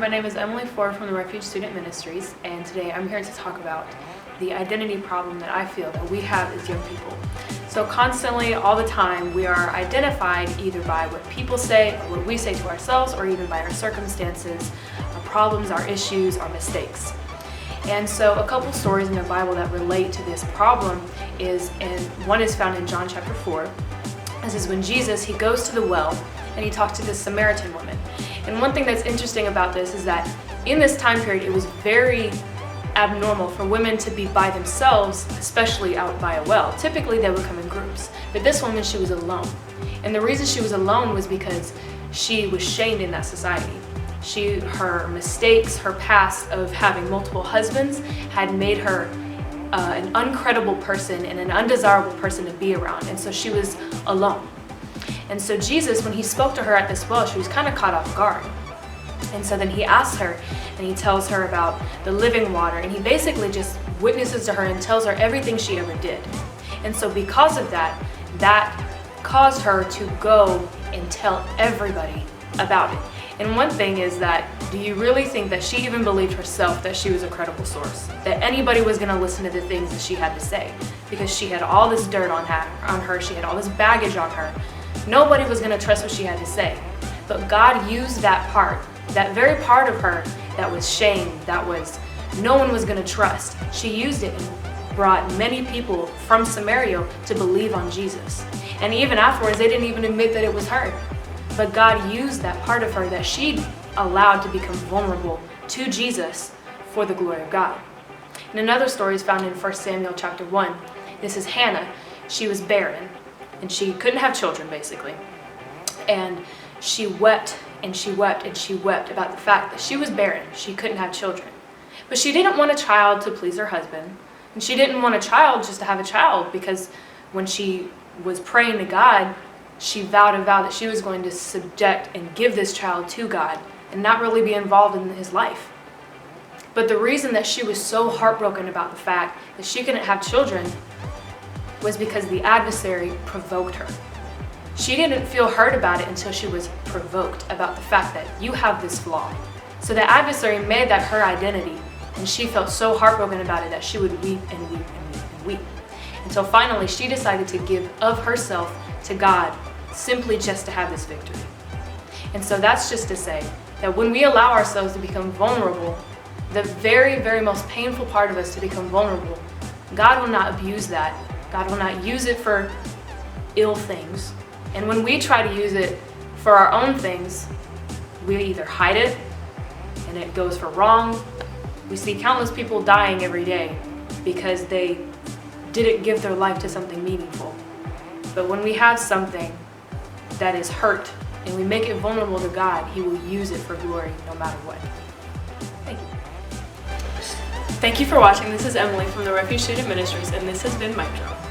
my name is Emily Ford from the Refuge Student Ministries, and today I'm here to talk about the identity problem that I feel that we have as young people. So constantly, all the time, we are identified either by what people say, or what we say to ourselves, or even by our circumstances, our problems, our issues, our mistakes. And so a couple stories in the Bible that relate to this problem one is found in John chapter 4. This is when Jesus, he goes to the well and he talks to this Samaritan woman. And one thing that's interesting about this is that in this time period, it was very abnormal for women to be by themselves, especially out by a well. Typically they would come in groups, but this woman, she was alone. And the reason she was alone was because she was shamed in that society. Her mistakes, her past of having multiple husbands had made her an uncredible person and an undesirable person to be around. And so she was alone. And so Jesus, when he spoke to her at this well, she was kind of caught off guard. And so then he asks her and he tells her about the living water, and he basically just witnesses to her and tells her everything she ever did. And so because of that caused her to go and tell everybody about it. And one thing is that, do you really think that she even believed herself that she was a credible source? That anybody was going to listen to the things that she had to say? Because she had all this dirt on her, she had all this baggage on her. Nobody was going to trust what she had to say. But God used that part, that very part of her that was shame, that was no one was going to trust. She used it and brought many people from Samaria to believe on Jesus. And even afterwards, they didn't even admit that it was her. But God used that part of her that she allowed to become vulnerable to Jesus for the glory of God. And another story is found in 1 Samuel chapter 1. This is Hannah. She was barren and she couldn't have children, basically. And she wept and she wept and she wept about the fact that she was barren. She couldn't have children. But she didn't want a child to please her husband. And she didn't want a child just to have a child, because when she was praying to God, she vowed a vow that she was going to subject and give this child to God and not really be involved in his life. But the reason that she was so heartbroken about the fact that she couldn't have children was because the adversary provoked her. She didn't feel hurt about it until she was provoked about the fact that you have this flaw. So the adversary made that her identity, and she felt so heartbroken about it that she would weep and weep and weep and weep. Until finally she decided to give of herself to God simply just to have this victory. And so that's just to say that when we allow ourselves to become vulnerable, the very, very most painful part of us to become vulnerable, God will not abuse that. God will not use it for ill things. And when we try to use it for our own things, we either hide it and it goes for wrong. We see countless people dying every day because they didn't give their life to something meaningful. But when we have something that is hurt and we make it vulnerable to God, he will use it for glory no matter what. Thank you. Thank you for watching. This is Emily from the Refuge Student Ministries, and this has been MicDrop.